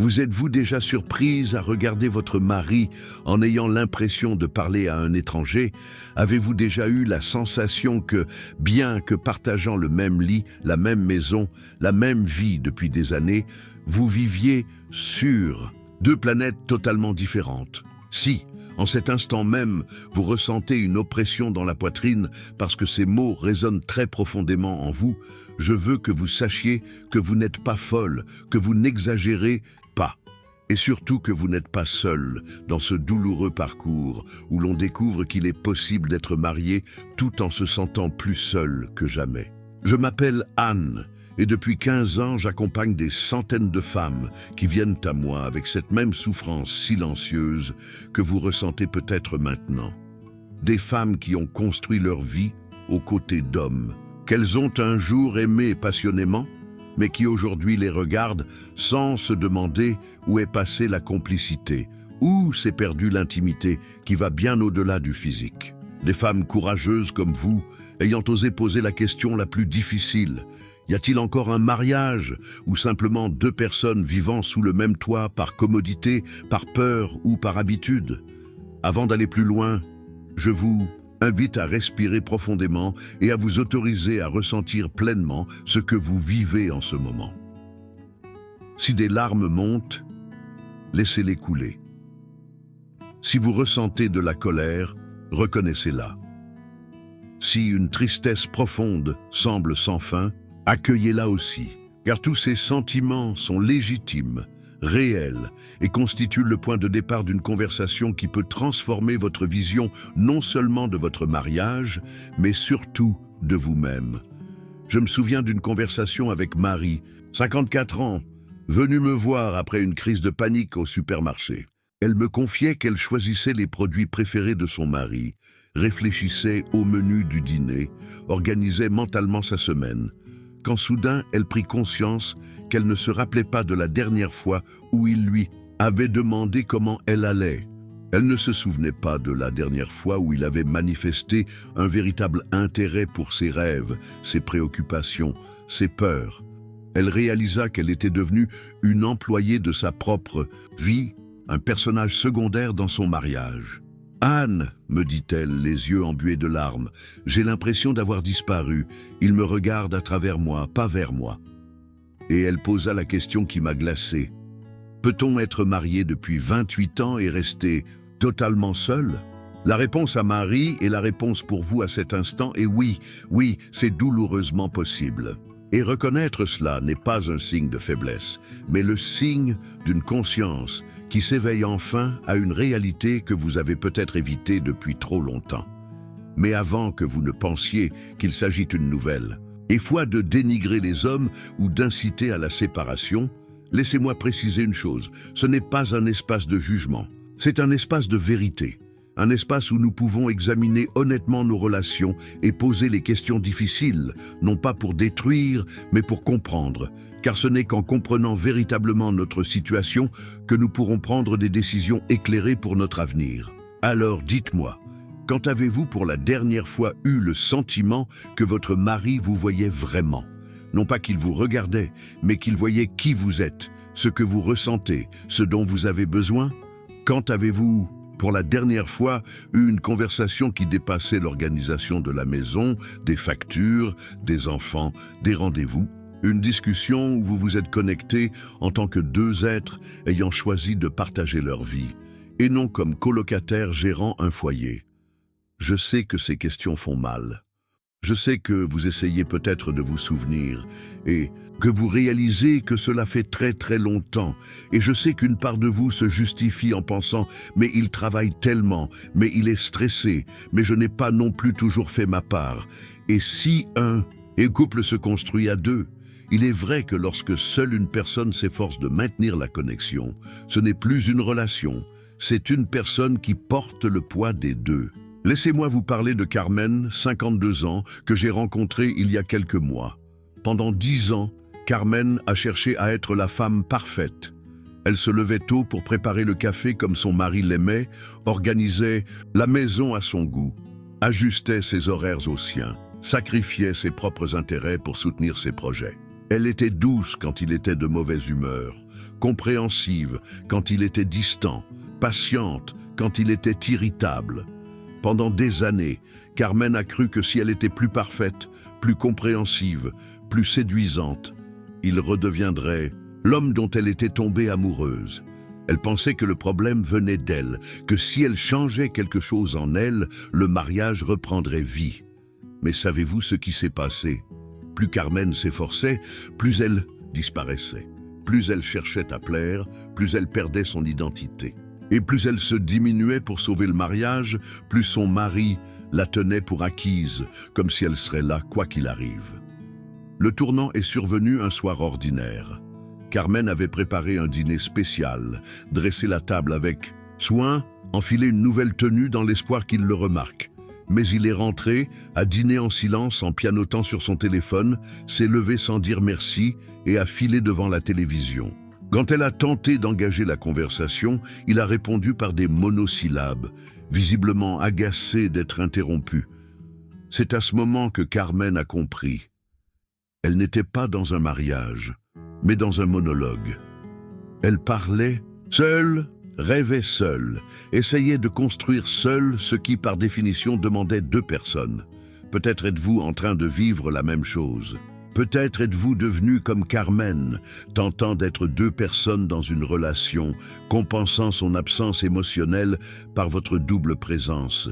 Vous êtes-vous déjà surprise à regarder votre mari en ayant l'impression de parler à un étranger? Avez-vous déjà eu la sensation que, bien que partageant le même lit, la même maison, la même vie depuis des années, vous viviez sur deux planètes totalement différentes? Si, en cet instant même, vous ressentez une oppression dans la poitrine parce que ces mots résonnent très profondément en vous, je veux que vous sachiez que vous n'êtes pas folle, que vous n'exagérez pas. Et surtout que vous n'êtes pas seul dans ce douloureux parcours où l'on découvre qu'il est possible d'être marié tout en se sentant plus seul que jamais. Je m'appelle Anne et depuis 15 ans, j'accompagne des centaines de femmes qui viennent à moi avec cette même souffrance silencieuse que vous ressentez peut-être maintenant. Des femmes qui ont construit leur vie aux côtés d'hommes, qu'elles ont un jour aimé passionnément, mais qui aujourd'hui les regardent sans se demander où est passée la complicité, où s'est perdue l'intimité qui va bien au-delà du physique. Des femmes courageuses comme vous, ayant osé poser la question la plus difficile: y a-t-il encore un mariage ou simplement deux personnes vivant sous le même toit par commodité, par peur ou par habitude? Avant d'aller plus loin, je vous invite à respirer profondément et à vous autoriser à ressentir pleinement ce que vous vivez en ce moment. Si des larmes montent, laissez-les couler. Si vous ressentez de la colère, reconnaissez-la. Si une tristesse profonde semble sans fin, accueillez-la aussi, car tous ces sentiments sont légitimes, réels, et constituent le point de départ d'une conversation qui peut transformer votre vision non seulement de votre mariage, mais surtout de vous-même. Je me souviens d'une conversation avec Marie, 54 ans, venue me voir après une crise de panique au supermarché. Elle me confiait qu'elle choisissait les produits préférés de son mari, réfléchissait au menu du dîner, organisait mentalement sa semaine, quand soudain elle prit conscience qu'elle ne se rappelait pas de la dernière fois où il lui avait demandé comment elle allait. Elle ne se souvenait pas de la dernière fois où il avait manifesté un véritable intérêt pour ses rêves, ses préoccupations, ses peurs. Elle réalisa qu'elle était devenue une employée de sa propre vie, un personnage secondaire dans son mariage. « Anne, me dit-elle, les yeux embués de larmes, j'ai l'impression d'avoir disparu. Il me regarde à travers moi, pas vers moi. » Et elle posa la question qui m'a glacé. Peut-on être marié depuis 28 ans et rester totalement seul? La réponse à Marie et la réponse pour vous à cet instant est oui, oui, c'est douloureusement possible. Et reconnaître cela n'est pas un signe de faiblesse, mais le signe d'une conscience qui s'éveille enfin à une réalité que vous avez peut-être évitée depuis trop longtemps. Mais avant que vous ne pensiez qu'il s'agit d'une nouvelle, et foi de dénigrer les hommes ou d'inciter à la séparation, laissez-moi préciser une chose, ce n'est pas un espace de jugement, c'est un espace de vérité. Un espace où nous pouvons examiner honnêtement nos relations et poser les questions difficiles, non pas pour détruire, mais pour comprendre, car ce n'est qu'en comprenant véritablement notre situation que nous pourrons prendre des décisions éclairées pour notre avenir. Alors dites-moi, quand avez-vous pour la dernière fois eu le sentiment que votre mari vous voyait vraiment? Non pas qu'il vous regardait, mais qu'il voyait qui vous êtes, ce que vous ressentez, ce dont vous avez besoin? Quand avez-vous pour la dernière fois, eu une conversation qui dépassait l'organisation de la maison, des factures, des enfants, des rendez-vous. Une discussion où vous vous êtes connectés en tant que deux êtres ayant choisi de partager leur vie, et non comme colocataires gérant un foyer. Je sais que ces questions font mal. Je sais que vous essayez peut-être de vous souvenir et que vous réalisez que cela fait très longtemps. Et je sais qu'une part de vous se justifie en pensant « mais il travaille tellement, mais il est stressé, mais je n'ai pas non plus toujours fait ma part ». Et si un couple se construit à deux, il est vrai que lorsque seule une personne s'efforce de maintenir la connexion, ce n'est plus une relation, c'est une personne qui porte le poids des deux. Laissez-moi vous parler de Carmen, 52 ans, que j'ai rencontrée il y a quelques mois. Pendant 10 ans, Carmen a cherché à être la femme parfaite. Elle se levait tôt pour préparer le café comme son mari l'aimait, organisait la maison à son goût, ajustait ses horaires aux siens, sacrifiait ses propres intérêts pour soutenir ses projets. Elle était douce quand il était de mauvaise humeur, compréhensive quand il était distant, patiente quand il était irritable. Pendant des années, Carmen a cru que si elle était plus parfaite, plus compréhensive, plus séduisante, il redeviendrait l'homme dont elle était tombée amoureuse. Elle pensait que le problème venait d'elle, que si elle changeait quelque chose en elle, le mariage reprendrait vie. Mais savez-vous ce qui s'est passé? Plus Carmen s'efforçait, plus elle disparaissait. Plus elle cherchait à plaire, plus elle perdait son identité. Et plus elle se diminuait pour sauver le mariage, plus son mari la tenait pour acquise, comme si elle serait là quoi qu'il arrive. Le tournant est survenu un soir ordinaire. Carmen avait préparé un dîner spécial, dressé la table avec soin, enfilé une nouvelle tenue dans l'espoir qu'il le remarque. Mais il est rentré, a dîné en silence en pianotant sur son téléphone, s'est levé sans dire merci et a filé devant la télévision. Quand elle a tenté d'engager la conversation, il a répondu par des monosyllabes, visiblement agacé d'être interrompu. C'est à ce moment que Carmen a compris. Elle n'était pas dans un mariage, mais dans un monologue. Elle parlait seule, rêvait seule, essayait de construire seule ce qui, par définition, demandait deux personnes. Peut-être êtes-vous en train de vivre la même chose. Peut-être êtes-vous devenu comme Carmen, tentant d'être deux personnes dans une relation, compensant son absence émotionnelle par votre double présence.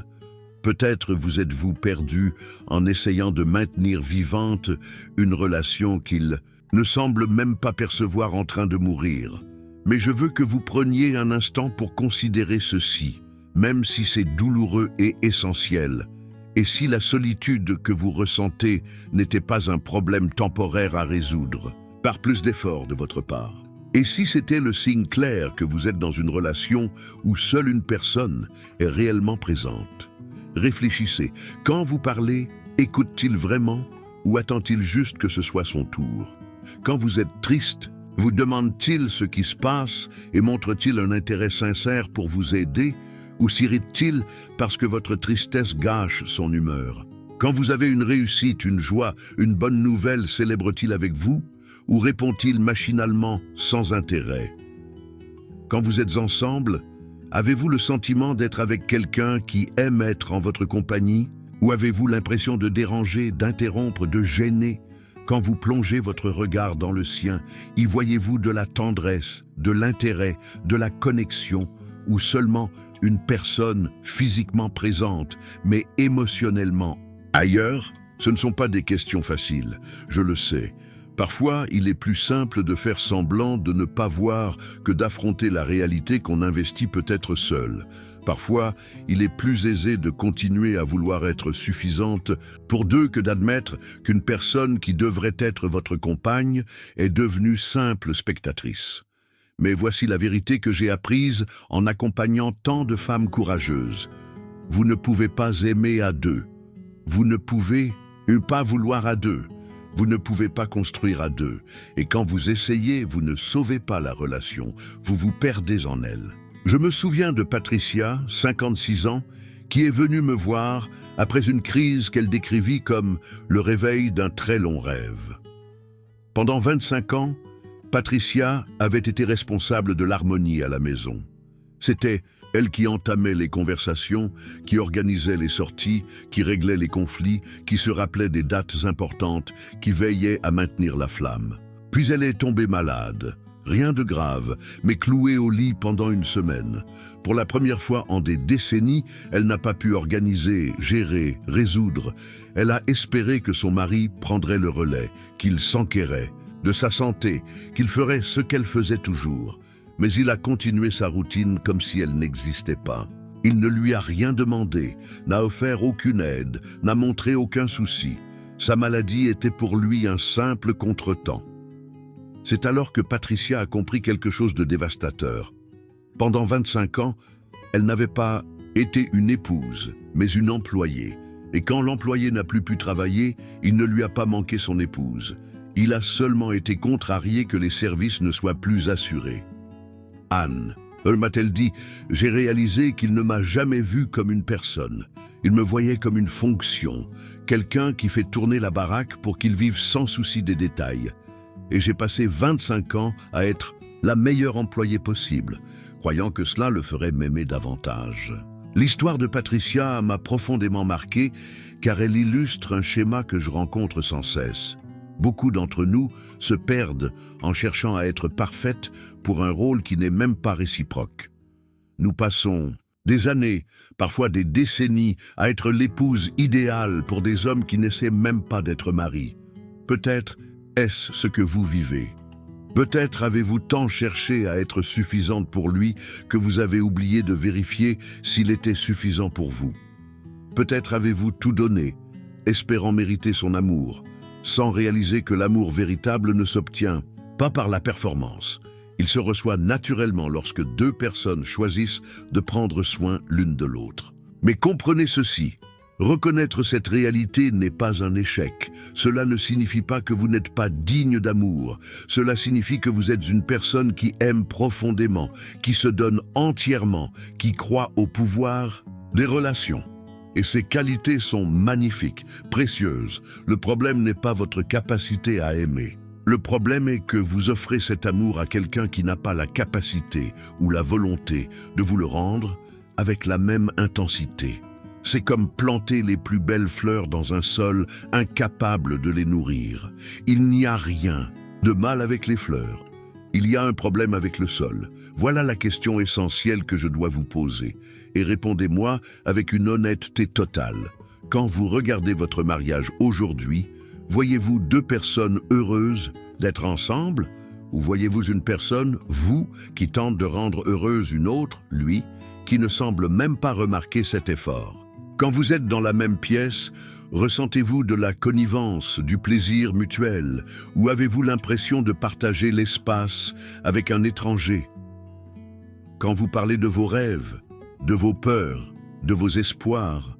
Peut-être vous êtes-vous perdu en essayant de maintenir vivante une relation qu'il ne semble même pas percevoir en train de mourir. Mais je veux que vous preniez un instant pour considérer ceci, même si c'est douloureux et essentiel. Et si la solitude que vous ressentez n'était pas un problème temporaire à résoudre, par plus d'efforts de votre part. Et si c'était le signe clair que vous êtes dans une relation où seule une personne est réellement présente. Réfléchissez, quand vous parlez, écoute-t-il vraiment ou attend-il juste que ce soit son tour? Quand vous êtes triste, vous demande-t-il ce qui se passe et montre-t-il un intérêt sincère pour vous aider? Ou s'irrite-t-il parce que votre tristesse gâche son humeur? Quand vous avez une réussite, une joie, une bonne nouvelle, célèbre-t-il avec vous? Ou répond-il machinalement, sans intérêt? Quand vous êtes ensemble, avez-vous le sentiment d'être avec quelqu'un qui aime être en votre compagnie? Ou avez-vous l'impression de déranger, d'interrompre, de gêner? Quand vous plongez votre regard dans le sien, y voyez-vous de la tendresse, de l'intérêt, de la connexion, ou seulement une personne physiquement présente, mais émotionnellement ailleurs? Ce ne sont pas des questions faciles, je le sais. Parfois, il est plus simple de faire semblant de ne pas voir que d'affronter la réalité qu'on investit peut-être seul. Parfois, il est plus aisé de continuer à vouloir être suffisante pour deux que d'admettre qu'une personne qui devrait être votre compagne est devenue simple spectatrice. Mais voici la vérité que j'ai apprise en accompagnant tant de femmes courageuses. Vous ne pouvez pas aimer à deux. Vous ne pouvez pas vouloir à deux. Vous ne pouvez pas construire à deux. Et quand vous essayez, vous ne sauvez pas la relation. Vous vous perdez en elle. Je me souviens de Patricia, 56 ans, qui est venue me voir après une crise qu'elle décrivit comme le réveil d'un très long rêve. Pendant 25 ans, Patricia avait été responsable de l'harmonie à la maison. C'était elle qui entamait les conversations, qui organisait les sorties, qui réglait les conflits, qui se rappelait des dates importantes, qui veillait à maintenir la flamme. Puis elle est tombée malade. Rien de grave, mais clouée au lit pendant une semaine. Pour la première fois en des décennies, elle n'a pas pu organiser, gérer, résoudre. Elle a espéré que son mari prendrait le relais, qu'il s'enquérait de sa santé, qu'il ferait ce qu'elle faisait toujours. Mais il a continué sa routine comme si elle n'existait pas. Il ne lui a rien demandé, n'a offert aucune aide, n'a montré aucun souci. Sa maladie était pour lui un simple contretemps. C'est alors que Patricia a compris quelque chose de dévastateur. Pendant 25 ans, elle n'avait pas été une épouse, mais une employée. Et quand l'employé n'a plus pu travailler, il ne lui a pas manqué son épouse. Il a seulement été contrarié que les services ne soient plus assurés. Anne, m'a-t-elle dit, j'ai réalisé qu'il ne m'a jamais vu comme une personne. Il me voyait comme une fonction, quelqu'un qui fait tourner la baraque pour qu'il vive sans souci des détails. et j'ai passé 25 ans à être la meilleure employée possible, croyant que cela le ferait m'aimer davantage. L'histoire de Patricia m'a profondément marqué car elle illustre un schéma que je rencontre sans cesse. Beaucoup d'entre nous se perdent en cherchant à être parfaite pour un rôle qui n'est même pas réciproque. Nous passons des années, parfois des décennies, à être l'épouse idéale pour des hommes qui n'essaient même pas d'être maris. Peut-être est-ce ce que vous vivez. Peut-être avez-vous tant cherché à être suffisante pour lui que vous avez oublié de vérifier s'il était suffisant pour vous. Peut-être avez-vous tout donné, espérant mériter son amour, sans réaliser que l'amour véritable ne s'obtient pas par la performance. Il se reçoit naturellement lorsque deux personnes choisissent de prendre soin l'une de l'autre. Mais comprenez ceci. Reconnaître cette réalité n'est pas un échec. Cela ne signifie pas que vous n'êtes pas digne d'amour. Cela signifie que vous êtes une personne qui aime profondément, qui se donne entièrement, qui croit au pouvoir des relations. Et ces qualités sont magnifiques, précieuses. Le problème n'est pas votre capacité à aimer. Le problème est que vous offrez cet amour à quelqu'un qui n'a pas la capacité ou la volonté de vous le rendre avec la même intensité. C'est comme planter les plus belles fleurs dans un sol incapable de les nourrir. Il n'y a rien de mal avec les fleurs. Il y a un problème avec le sol. Voilà la question essentielle que je dois vous poser. Et répondez-moi avec une honnêteté totale. Quand vous regardez votre mariage aujourd'hui, voyez-vous deux personnes heureuses d'être ensemble? Ou voyez-vous une personne, vous, qui tente de rendre heureuse une autre, lui, qui ne semble même pas remarquer cet effort? Quand vous êtes dans la même pièce, ressentez-vous de la connivence, du plaisir mutuel, ou avez-vous l'impression de partager l'espace avec un étranger? Quand vous parlez de vos rêves, de vos peurs, de vos espoirs,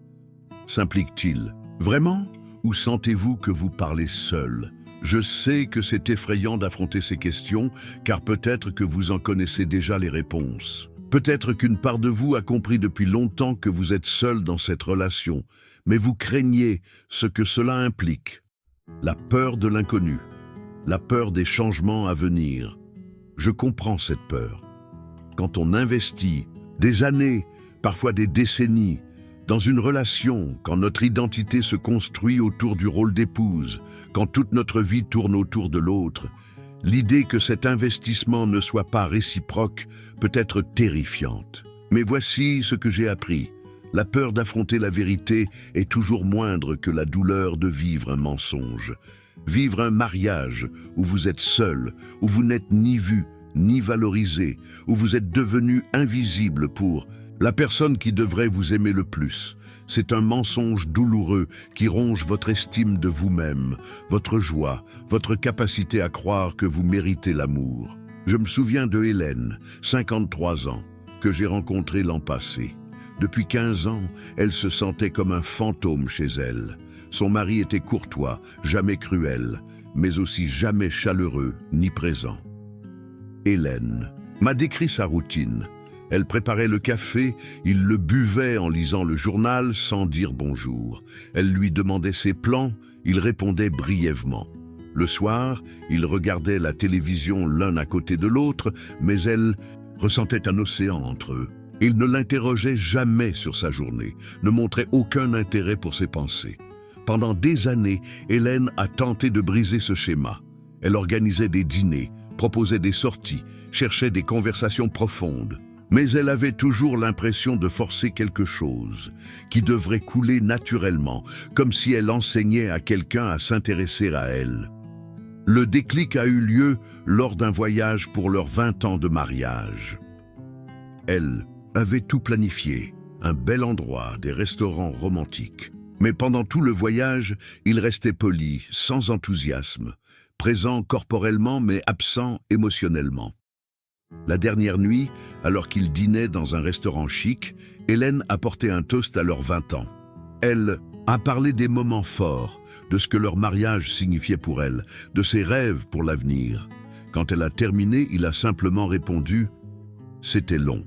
s'implique-t-il vraiment? Ou sentez-vous que vous parlez seul? Je sais que c'est effrayant d'affronter ces questions, car peut-être que vous en connaissez déjà les réponses. Peut-être qu'une part de vous a compris depuis longtemps que vous êtes seul dans cette relation, mais vous craignez ce que cela implique. La peur de l'inconnu, la peur des changements à venir. Je comprends cette peur. Quand on investit des années, parfois des décennies, dans une relation, quand notre identité se construit autour du rôle d'épouse, quand toute notre vie tourne autour de l'autre, l'idée que cet investissement ne soit pas réciproque peut être terrifiante. Mais voici ce que j'ai appris. La peur d'affronter la vérité est toujours moindre que la douleur de vivre un mensonge. Vivre un mariage où vous êtes seul, où vous n'êtes ni vu, ni valorisé, où vous êtes devenu invisible pour la personne qui devrait vous aimer le plus. C'est un mensonge douloureux qui ronge votre estime de vous-même, votre joie, votre capacité à croire que vous méritez l'amour. Je me souviens de Hélène, 53 ans, que j'ai rencontrée l'an passé. Depuis 15 ans, elle se sentait comme un fantôme chez elle. Son mari était courtois, jamais cruel, mais aussi jamais chaleureux ni présent. Hélène m'a décrit sa routine. Elle préparait le café, il le buvait en lisant le journal sans dire bonjour. Elle lui demandait ses plans, il répondait brièvement. Le soir, ils regardaient la télévision l'un à côté de l'autre, mais elle ressentait un océan entre eux. Il ne l'interrogeait jamais sur sa journée, ne montrait aucun intérêt pour ses pensées. Pendant des années, Hélène a tenté de briser ce schéma. Elle organisait des dîners, proposait des sorties, cherchait des conversations profondes. Mais elle avait toujours l'impression de forcer quelque chose, qui devrait couler naturellement, comme si elle enseignait à quelqu'un à s'intéresser à elle. Le déclic a eu lieu lors d'un voyage pour leurs 20 ans de mariage. Elle avait tout planifié, un bel endroit, des restaurants romantiques. Mais pendant tout le voyage, il restait poli, sans enthousiasme, présent corporellement mais absent émotionnellement. La dernière nuit, alors qu'ils dînaient dans un restaurant chic, Hélène a porté un toast à leurs 20 ans. Elle a parlé des moments forts, de ce que leur mariage signifiait pour elle, de ses rêves pour l'avenir. Quand elle a terminé, il a simplement répondu « C'était long »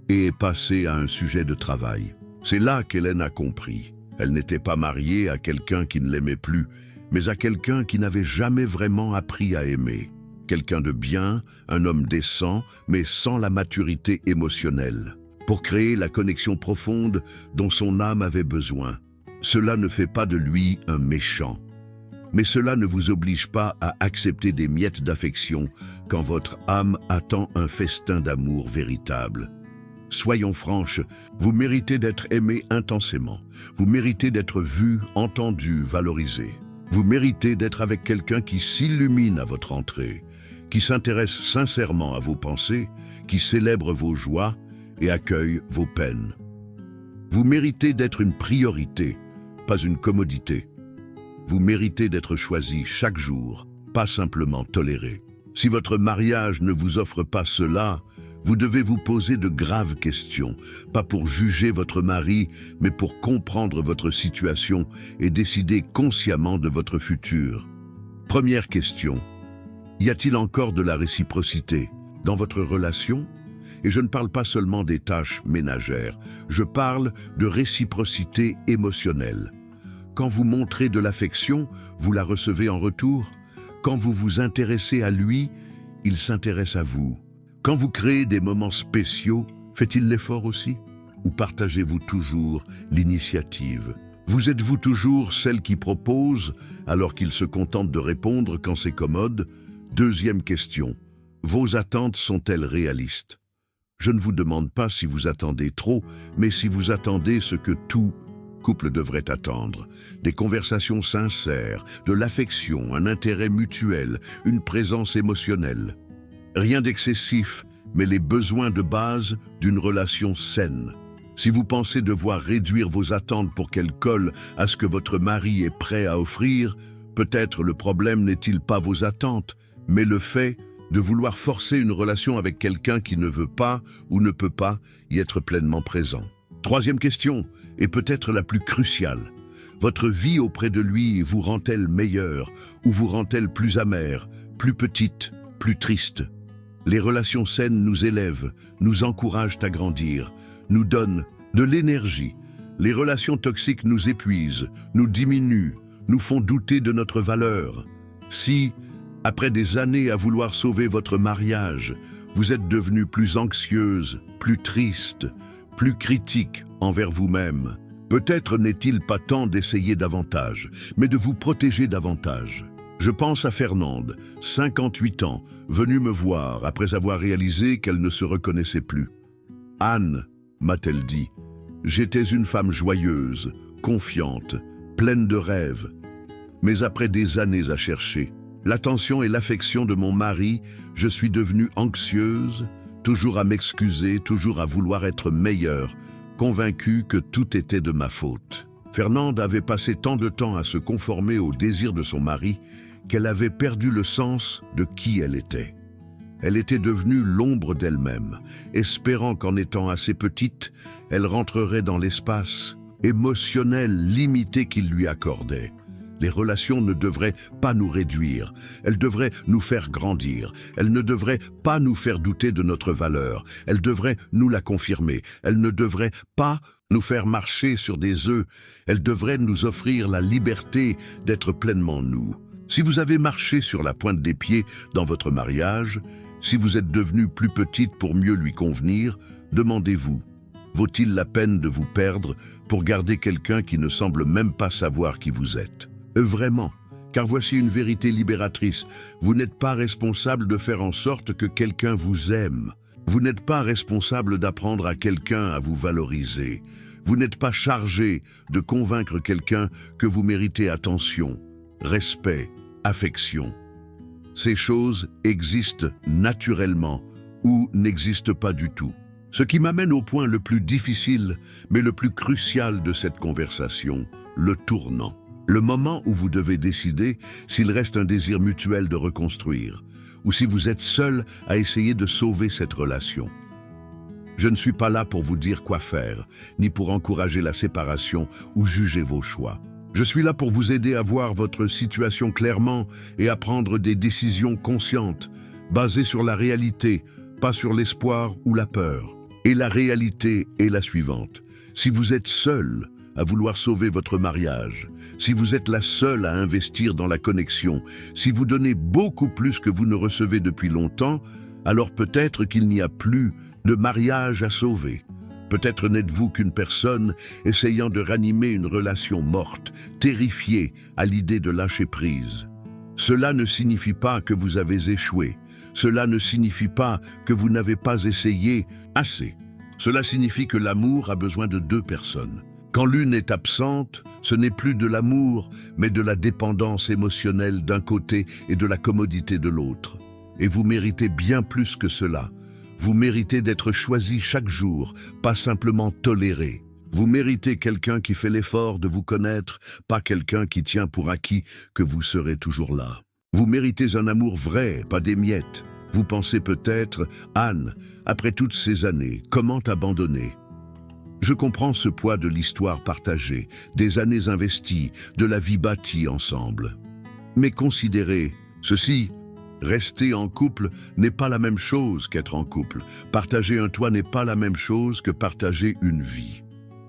et est passé à un sujet de travail. C'est là qu'Hélène a compris. Elle n'était pas mariée à quelqu'un qui ne l'aimait plus, mais à quelqu'un qui n'avait jamais vraiment appris à aimer. Quelqu'un de bien, un homme décent, mais sans la maturité émotionnelle, pour créer la connexion profonde dont son âme avait besoin. Cela ne fait pas de lui un méchant. Mais cela ne vous oblige pas à accepter des miettes d'affection quand votre âme attend un festin d'amour véritable. Soyons franches, vous méritez d'être aimé intensément. Vous méritez d'être vu, entendu, valorisé. Vous méritez d'être avec quelqu'un qui s'illumine à votre entrée, qui s'intéresse sincèrement à vos pensées, qui célèbre vos joies et accueille vos peines. Vous méritez d'être une priorité, pas une commodité. Vous méritez d'être choisi chaque jour, pas simplement toléré. Si votre mariage ne vous offre pas cela, vous devez vous poser de graves questions, pas pour juger votre mari, mais pour comprendre votre situation et décider consciemment de votre futur. Première question. Y a-t-il encore de la réciprocité dans votre relation? Et je ne parle pas seulement des tâches ménagères, je parle de réciprocité émotionnelle. Quand vous montrez de l'affection, vous la recevez en retour. Quand vous vous intéressez à lui, il s'intéresse à vous. Quand vous créez des moments spéciaux, fait-il l'effort aussi? Ou partagez-vous toujours l'initiative? Vous êtes-vous toujours celle qui propose, alors qu'il se contente de répondre quand c'est commode? Deuxième question. Vos attentes sont-elles réalistes? Je ne vous demande pas si vous attendez trop, mais si vous attendez ce que tout couple devrait attendre. Des conversations sincères, de l'affection, un intérêt mutuel, une présence émotionnelle. Rien d'excessif, mais les besoins de base d'une relation saine. Si vous pensez devoir réduire vos attentes pour qu'elles collent à ce que votre mari est prêt à offrir, peut-être le problème n'est-il pas vos attentes, mais le fait de vouloir forcer une relation avec quelqu'un qui ne veut pas ou ne peut pas y être pleinement présent. Troisième question, et peut-être la plus cruciale. Votre vie auprès de lui vous rend-elle meilleure ou vous rend-elle plus amère, plus petite, plus triste? Les relations saines nous élèvent, nous encouragent à grandir, nous donnent de l'énergie. Les relations toxiques nous épuisent, nous diminuent, nous font douter de notre valeur. Si, après des années à vouloir sauver votre mariage, vous êtes devenue plus anxieuse, plus triste, plus critique envers vous-même, peut-être n'est-il pas temps d'essayer davantage, mais de vous protéger davantage. Je pense à Fernande, 58 ans, venue me voir après avoir réalisé qu'elle ne se reconnaissait plus. « Anne, m'a-t-elle dit, j'étais une femme joyeuse, confiante, pleine de rêves. Mais après des années à chercher l'attention et l'affection de mon mari, je suis devenue anxieuse, toujours à m'excuser, toujours à vouloir être meilleure, convaincue que tout était de ma faute. » Fernande avait passé tant de temps à se conformer aux désirs de son mari qu'elle avait perdu le sens de qui elle était. Elle était devenue l'ombre d'elle-même, espérant qu'en étant assez petite, elle rentrerait dans l'espace émotionnel limité qu'il lui accordait. Les relations ne devraient pas nous réduire, elles devraient nous faire grandir, elles ne devraient pas nous faire douter de notre valeur, elles devraient nous la confirmer, elles ne devraient pas nous faire marcher sur des œufs, elles devraient nous offrir la liberté d'être pleinement nous. Si vous avez marché sur la pointe des pieds dans votre mariage, si vous êtes devenue plus petite pour mieux lui convenir, demandez-vous, vaut-il la peine de vous perdre pour garder quelqu'un qui ne semble même pas savoir qui vous êtes? Vraiment, car voici une vérité libératrice, vous n'êtes pas responsable de faire en sorte que quelqu'un vous aime. Vous n'êtes pas responsable d'apprendre à quelqu'un à vous valoriser. Vous n'êtes pas chargé de convaincre quelqu'un que vous méritez attention, respect, affection. Ces choses existent naturellement ou n'existent pas du tout. Ce qui m'amène au point le plus difficile, mais le plus crucial de cette conversation, le tournant. Le moment où vous devez décider s'il reste un désir mutuel de reconstruire, ou si vous êtes seul à essayer de sauver cette relation. Je ne suis pas là pour vous dire quoi faire, ni pour encourager la séparation ou juger vos choix. Je suis là pour vous aider à voir votre situation clairement et à prendre des décisions conscientes, basées sur la réalité, pas sur l'espoir ou la peur. Et la réalité est la suivante. Si vous êtes seul, à vouloir sauver votre mariage, si vous êtes la seule à investir dans la connexion, si vous donnez beaucoup plus que vous ne recevez depuis longtemps, alors peut-être qu'il n'y a plus de mariage à sauver. Peut-être n'êtes-vous qu'une personne essayant de ranimer une relation morte, terrifiée à l'idée de lâcher prise. Cela ne signifie pas que vous avez échoué. Cela ne signifie pas que vous n'avez pas essayé assez. Cela signifie que l'amour a besoin de deux personnes. Quand l'une est absente, ce n'est plus de l'amour, mais de la dépendance émotionnelle d'un côté et de la commodité de l'autre. Et vous méritez bien plus que cela. Vous méritez d'être choisi chaque jour, pas simplement toléré. Vous méritez quelqu'un qui fait l'effort de vous connaître, pas quelqu'un qui tient pour acquis que vous serez toujours là. Vous méritez un amour vrai, pas des miettes. Vous pensez peut-être, Anne, après toutes ces années, comment abandonner? Je comprends ce poids de l'histoire partagée, des années investies, de la vie bâtie ensemble. Mais considérez ceci. Rester en couple n'est pas la même chose qu'être en couple. Partager un toit n'est pas la même chose que partager une vie.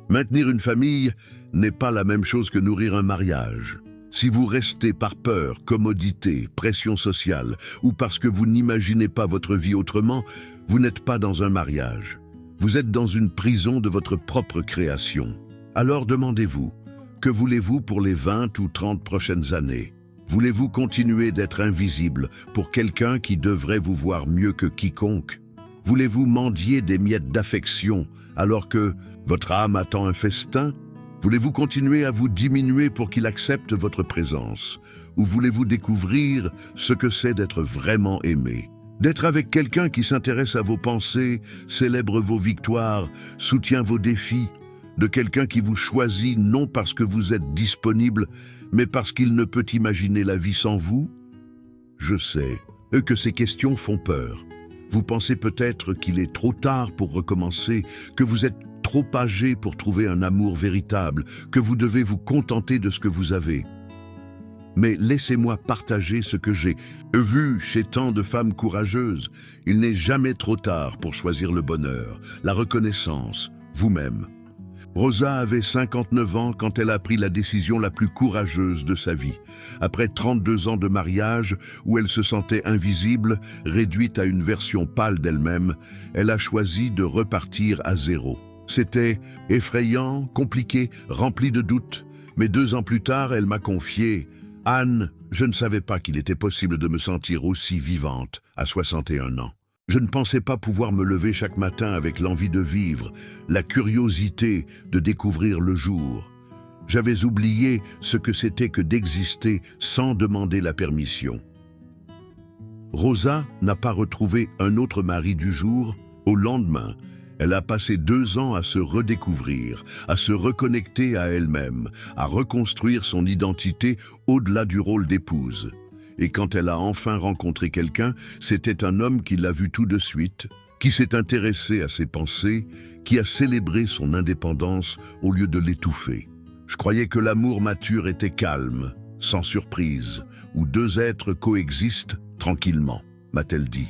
Maintenir une famille n'est pas la même chose que nourrir un mariage. Si vous restez par peur, commodité, pression sociale, ou parce que vous n'imaginez pas votre vie autrement, vous n'êtes pas dans un mariage. Vous êtes dans une prison de votre propre création. Alors demandez-vous, que voulez-vous pour les 20 ou 30 prochaines années? Voulez-vous continuer d'être invisible pour quelqu'un qui devrait vous voir mieux que quiconque? Voulez-vous mendier des miettes d'affection alors que votre âme attend un festin? Voulez-vous continuer à vous diminuer pour qu'il accepte votre présence? Ou voulez-vous découvrir ce que c'est d'être vraiment aimé? D'être avec quelqu'un qui s'intéresse à vos pensées, célèbre vos victoires, soutient vos défis? De quelqu'un qui vous choisit non parce que vous êtes disponible, mais parce qu'il ne peut imaginer la vie sans vous? Je sais que ces questions font peur. Vous pensez peut-être qu'il est trop tard pour recommencer, que vous êtes trop âgé pour trouver un amour véritable, que vous devez vous contenter de ce que vous avez. Mais laissez-moi partager ce que j'ai vu chez tant de femmes courageuses. Il n'est jamais trop tard pour choisir le bonheur, la reconnaissance, vous-même. Rosa avait 59 ans quand elle a pris la décision la plus courageuse de sa vie. Après 32 ans de mariage, où elle se sentait invisible, réduite à une version pâle d'elle-même, elle a choisi de repartir à zéro. C'était effrayant, compliqué, rempli de doutes. Mais 2 ans plus tard, elle m'a confié « Anne, je ne savais pas qu'il était possible de me sentir aussi vivante à 61 ans. Je ne pensais pas pouvoir me lever chaque matin avec l'envie de vivre, la curiosité de découvrir le jour. J'avais oublié ce que c'était que d'exister sans demander la permission. » Rosa n'a pas retrouvé un autre mari du jour au lendemain. Elle a passé 2 ans à se redécouvrir, à se reconnecter à elle-même, à reconstruire son identité au-delà du rôle d'épouse. Et quand elle a enfin rencontré quelqu'un, c'était un homme qui l'a vu tout de suite, qui s'est intéressé à ses pensées, qui a célébré son indépendance au lieu de l'étouffer. Je croyais que l'amour mature était calme, sans surprise, où 2 êtres coexistent tranquillement, m'a-t-elle dit.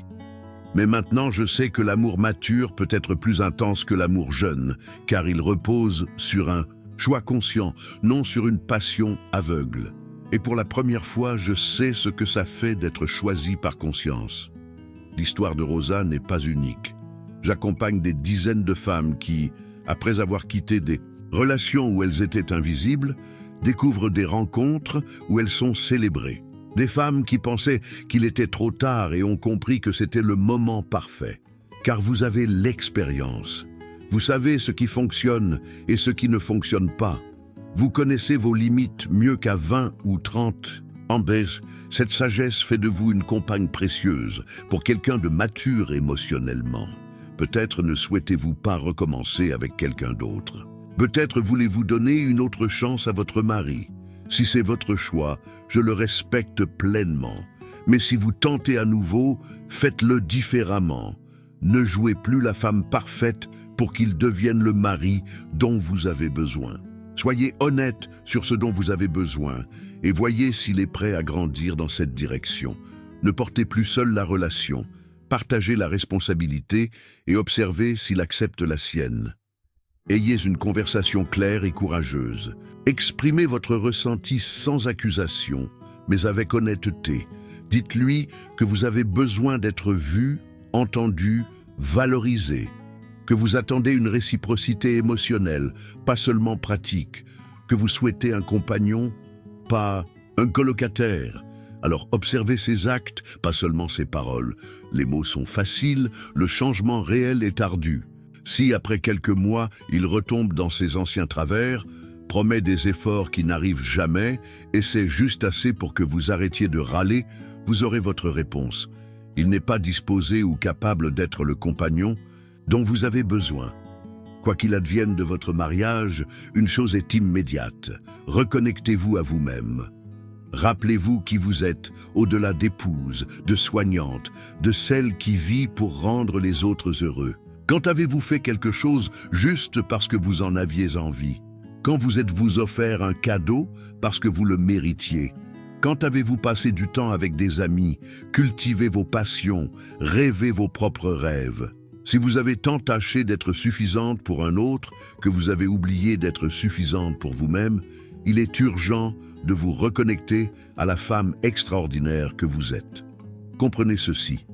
Mais maintenant, je sais que l'amour mature peut être plus intense que l'amour jeune, car il repose sur un choix conscient, non sur une passion aveugle. Et pour la première fois, je sais ce que ça fait d'être choisi par conscience. L'histoire de Rosa n'est pas unique. J'accompagne des dizaines de femmes qui, après avoir quitté des relations où elles étaient invisibles, découvrent des rencontres où elles sont célébrées. Des femmes qui pensaient qu'il était trop tard et ont compris que c'était le moment parfait. Car vous avez l'expérience. Vous savez ce qui fonctionne et ce qui ne fonctionne pas. Vous connaissez vos limites mieux qu'à 20 ou 30. En baisse, cette sagesse fait de vous une compagne précieuse pour quelqu'un de mature émotionnellement. Peut-être ne souhaitez-vous pas recommencer avec quelqu'un d'autre. Peut-être voulez-vous donner une autre chance à votre mari. Si c'est votre choix, je le respecte pleinement. Mais si vous tentez à nouveau, faites-le différemment. Ne jouez plus la femme parfaite pour qu'il devienne le mari dont vous avez besoin. Soyez honnête sur ce dont vous avez besoin et voyez s'il est prêt à grandir dans cette direction. Ne portez plus seul la relation, partagez la responsabilité et observez s'il accepte la sienne. Ayez une conversation claire et courageuse. Exprimez votre ressenti sans accusation, mais avec honnêteté. Dites-lui que vous avez besoin d'être vu, entendu, valorisé, que vous attendez une réciprocité émotionnelle, pas seulement pratique, que vous souhaitez un compagnon, pas un colocataire. Alors observez ses actes, pas seulement ses paroles. Les mots sont faciles, le changement réel est ardu. Si, après quelques mois, il retombe dans ses anciens travers, promet des efforts qui n'arrivent jamais, et c'est juste assez pour que vous arrêtiez de râler, vous aurez votre réponse. Il n'est pas disposé ou capable d'être le compagnon dont vous avez besoin. Quoi qu'il advienne de votre mariage, une chose est immédiate. Reconnectez-vous à vous-même. Rappelez-vous qui vous êtes, au-delà d'épouse, de soignante, de celle qui vit pour rendre les autres heureux. Quand avez-vous fait quelque chose juste parce que vous en aviez envie? Quand vous êtes-vous offert un cadeau parce que vous le méritiez? Quand avez-vous passé du temps avec des amis, cultivé vos passions, rêvé vos propres rêves? Si vous avez tant tâché d'être suffisante pour un autre que vous avez oublié d'être suffisante pour vous-même, il est urgent de vous reconnecter à la femme extraordinaire que vous êtes. Comprenez ceci,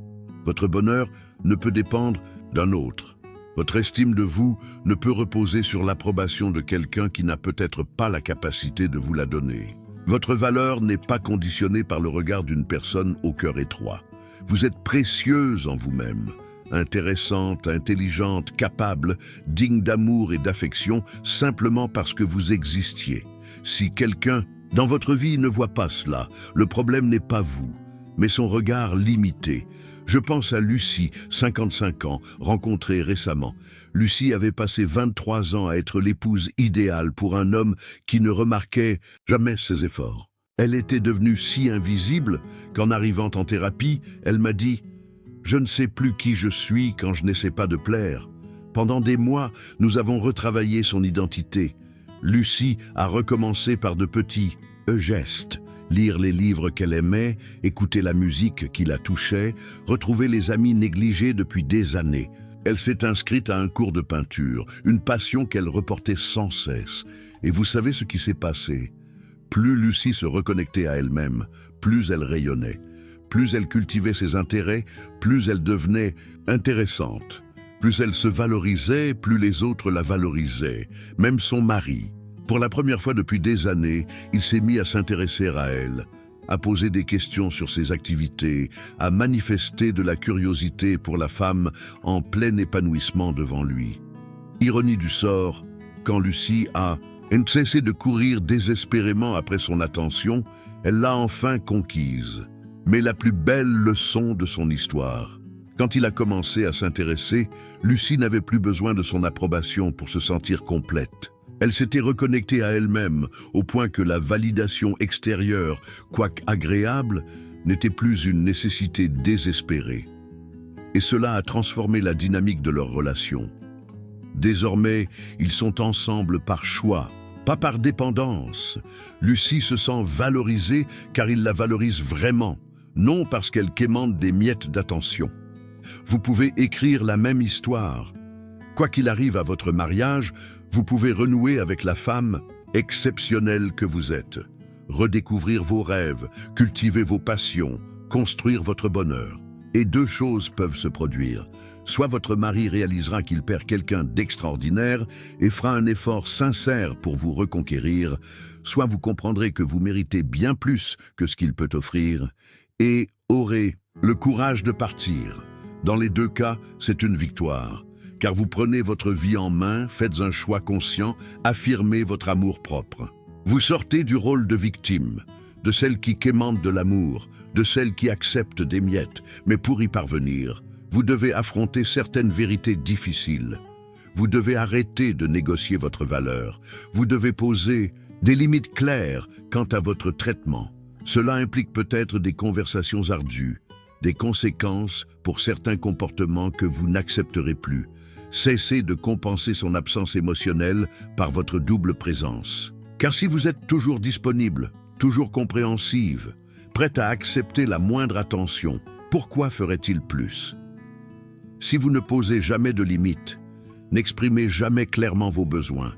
votre bonheur ne peut dépendre d'un autre. Votre estime de vous ne peut reposer sur l'approbation de quelqu'un qui n'a peut-être pas la capacité de vous la donner. Votre valeur n'est pas conditionnée par le regard d'une personne au cœur étroit. Vous êtes précieuse en vous-même, intéressante, intelligente, capable, digne d'amour et d'affection, simplement parce que vous existiez. Si quelqu'un dans votre vie ne voit pas cela, le problème n'est pas vous, mais son regard limité. Je pense à Lucie, 55 ans, rencontrée récemment. Lucie avait passé 23 ans à être l'épouse idéale pour un homme qui ne remarquait jamais ses efforts. Elle était devenue si invisible qu'en arrivant en thérapie, elle m'a dit « Je ne sais plus qui je suis quand je n'essaie pas de plaire ». Pendant des mois, nous avons retravaillé son identité. Lucie a recommencé par de petits gestes. Lire les livres qu'elle aimait, écouter la musique qui la touchait, retrouver les amis négligés depuis des années. Elle s'est inscrite à un cours de peinture, une passion qu'elle reportait sans cesse. Et vous savez ce qui s'est passé? Plus Lucie se reconnectait à elle-même, plus elle rayonnait. Plus elle cultivait ses intérêts, plus elle devenait intéressante. Plus elle se valorisait, plus les autres la valorisaient, même son mari. Pour la première fois depuis des années, il s'est mis à s'intéresser à elle, à poser des questions sur ses activités, à manifester de la curiosité pour la femme en plein épanouissement devant lui. Ironie du sort, quand Lucie a cessé de courir désespérément après son attention, elle l'a enfin conquise. Mais la plus belle leçon de son histoire. Quand il a commencé à s'intéresser, Lucie n'avait plus besoin de son approbation pour se sentir complète. Elle s'était reconnectée à elle-même, au point que la validation extérieure, quoique agréable, n'était plus une nécessité désespérée. Et cela a transformé la dynamique de leur relation. Désormais, ils sont ensemble par choix, pas par dépendance. Lucie se sent valorisée car il la valorise vraiment, non parce qu'elle quémande des miettes d'attention. Vous pouvez écrire la même histoire. Quoi qu'il arrive à votre mariage, vous pouvez renouer avec la femme exceptionnelle que vous êtes, redécouvrir vos rêves, cultiver vos passions, construire votre bonheur. Et deux choses peuvent se produire. Soit votre mari réalisera qu'il perd quelqu'un d'extraordinaire et fera un effort sincère pour vous reconquérir, soit vous comprendrez que vous méritez bien plus que ce qu'il peut offrir et aurez le courage de partir. Dans les deux cas, c'est une victoire. Car vous prenez votre vie en main, faites un choix conscient, affirmez votre amour-propre. Vous sortez du rôle de victime, de celle qui quémande de l'amour, de celle qui accepte des miettes. Mais pour y parvenir, vous devez affronter certaines vérités difficiles. Vous devez arrêter de négocier votre valeur. Vous devez poser des limites claires quant à votre traitement. Cela implique peut-être des conversations ardues, des conséquences pour certains comportements que vous n'accepterez plus. Cessez de compenser son absence émotionnelle par votre double présence. Car si vous êtes toujours disponible, toujours compréhensive, prête à accepter la moindre attention, pourquoi ferait-il plus? Si vous ne posez jamais de limites, N'exprimez jamais clairement vos besoins.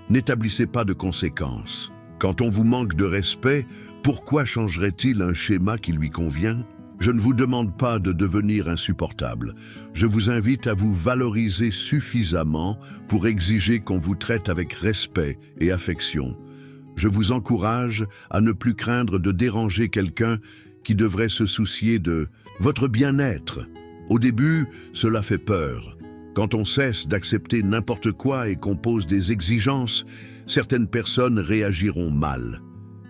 N'établissez pas de conséquences. Quand on vous manque de respect, pourquoi changerait-il un schéma qui lui convient? Je ne vous demande pas de devenir insupportable. Je vous invite à vous valoriser suffisamment pour exiger qu'on vous traite avec respect et affection. Je vous encourage à ne plus craindre de déranger quelqu'un qui devrait se soucier de votre bien-être. Au début, cela fait peur. Quand on cesse d'accepter n'importe quoi et qu'on pose des exigences, certaines personnes réagiront mal.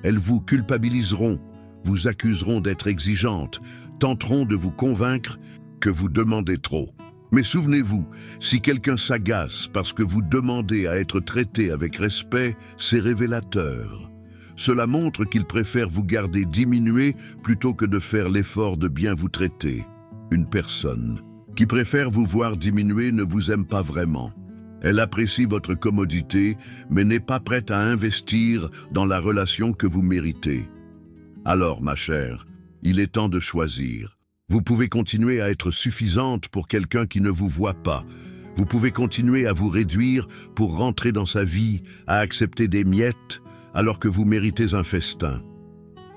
Elles vous culpabiliseront, vous accuseront d'être exigeante, tenteront de vous convaincre que vous demandez trop. Mais souvenez-vous, si quelqu'un s'agace parce que vous demandez à être traité avec respect, c'est révélateur. Cela montre qu'il préfère vous garder diminué plutôt que de faire l'effort de bien vous traiter. Une personne qui préfère vous voir diminuer ne vous aime pas vraiment. Elle apprécie votre commodité, mais n'est pas prête à investir dans la relation que vous méritez. Alors, ma chère, il est temps de choisir. Vous pouvez continuer à être suffisante pour quelqu'un qui ne vous voit pas. Vous pouvez continuer à vous réduire pour rentrer dans sa vie, à accepter des miettes, alors que vous méritez un festin.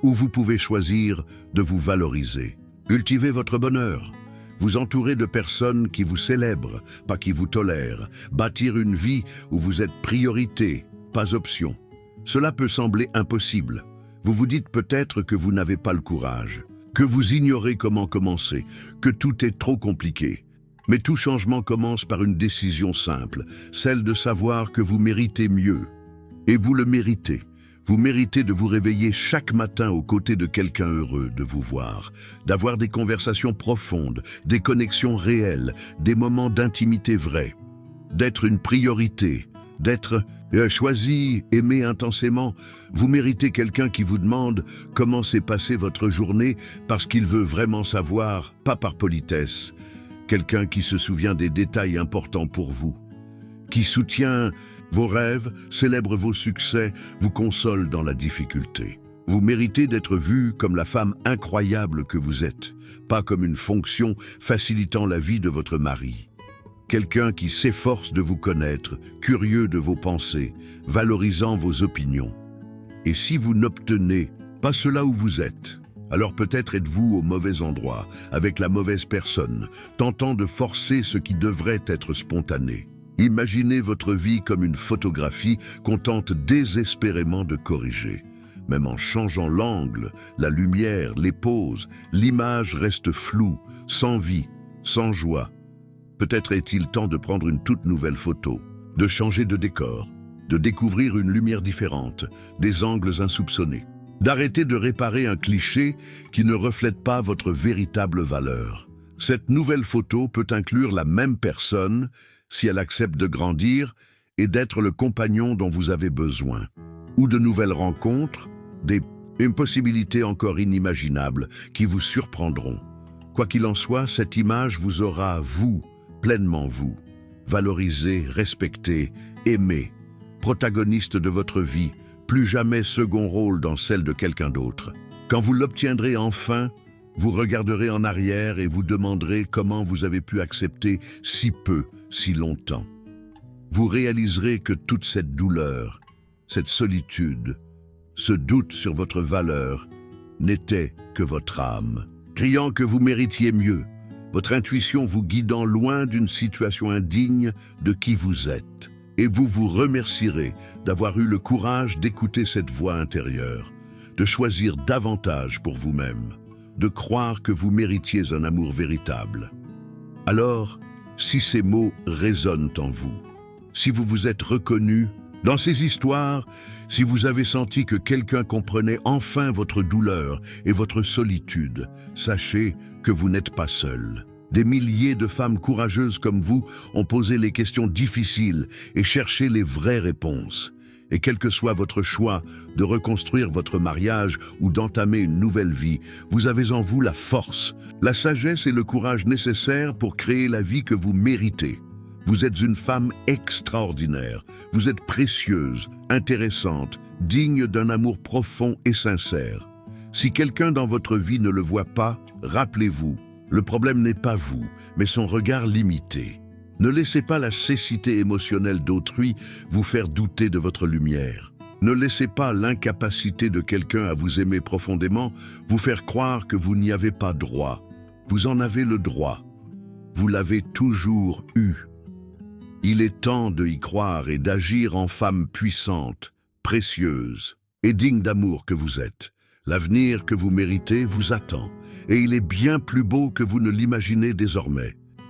Ou vous pouvez choisir de vous valoriser. Cultivez votre bonheur. Vous entourer de personnes qui vous célèbrent, pas qui vous tolèrent. Bâtir une vie où vous êtes priorité, pas option. Cela peut sembler impossible. Vous vous dites peut-être que vous n'avez pas le courage, que vous ignorez comment commencer, que tout est trop compliqué. Mais tout changement commence par une décision simple, celle de savoir que vous méritez mieux. Et vous le méritez. Vous méritez de vous réveiller chaque matin aux côtés de quelqu'un heureux de vous voir, d'avoir des conversations profondes, des connexions réelles, des moments d'intimité vrais, d'être une priorité, d'être choisi, aimé intensément. Vous méritez quelqu'un qui vous demande comment s'est passée votre journée parce qu'il veut vraiment savoir, pas par politesse. Quelqu'un qui se souvient des détails importants pour vous, qui soutient vos rêves, célèbre vos succès, vous console dans la difficulté. Vous méritez d'être vue comme la femme incroyable que vous êtes, pas comme une fonction facilitant la vie de votre mari. Quelqu'un qui s'efforce de vous connaître, curieux de vos pensées, valorisant vos opinions. Et si vous n'obtenez pas cela où vous êtes, alors peut-être êtes-vous au mauvais endroit, avec la mauvaise personne, tentant de forcer ce qui devrait être spontané. Imaginez votre vie comme une photographie qu'on tente désespérément de corriger. Même en changeant l'angle, la lumière, les poses, l'image reste floue, sans vie, sans joie. Peut-être est-il temps de prendre une toute nouvelle photo, de changer de décor, de découvrir une lumière différente, des angles insoupçonnés, d'arrêter de réparer un cliché qui ne reflète pas votre véritable valeur. Cette nouvelle photo peut inclure la même personne si elle accepte de grandir et d'être le compagnon dont vous avez besoin, ou de nouvelles rencontres, une possibilité encore inimaginable qui vous surprendront. Quoi qu'il en soit, cette image vous aura, vous, pleinement vous, valorisé, respecté, aimé, protagoniste de votre vie, plus jamais second rôle dans celle de quelqu'un d'autre. Quand vous l'obtiendrez enfin, vous regarderez en arrière et vous demanderez comment vous avez pu accepter si peu, si longtemps. Vous réaliserez que toute cette douleur, cette solitude, ce doute sur votre valeur, n'était que votre âme, criant que vous méritiez mieux, votre intuition vous guidant loin d'une situation indigne de qui vous êtes. Et vous vous remercierez d'avoir eu le courage d'écouter cette voix intérieure, de choisir davantage pour vous-même, de croire que vous méritiez un amour véritable. Alors, si ces mots résonnent en vous, si vous vous êtes reconnu dans ces histoires, si vous avez senti que quelqu'un comprenait enfin votre douleur et votre solitude, sachez que vous n'êtes pas seul. Des milliers de femmes courageuses comme vous ont posé les questions difficiles et cherché les vraies réponses. Et quel que soit votre choix de reconstruire votre mariage ou d'entamer une nouvelle vie, vous avez en vous la force, la sagesse et le courage nécessaires pour créer la vie que vous méritez. Vous êtes une femme extraordinaire, vous êtes précieuse, intéressante, digne d'un amour profond et sincère. Si quelqu'un dans votre vie ne le voit pas, rappelez-vous, le problème n'est pas vous, mais son regard limité. Ne laissez pas la cécité émotionnelle d'autrui vous faire douter de votre lumière. Ne laissez pas l'incapacité de quelqu'un à vous aimer profondément vous faire croire que vous n'y avez pas droit. Vous en avez le droit. Vous l'avez toujours eu. Il est temps de y croire et d'agir en femme puissante, précieuse et digne d'amour que vous êtes. L'avenir que vous méritez vous attend, et il est bien plus beau que vous ne l'imaginez désormais.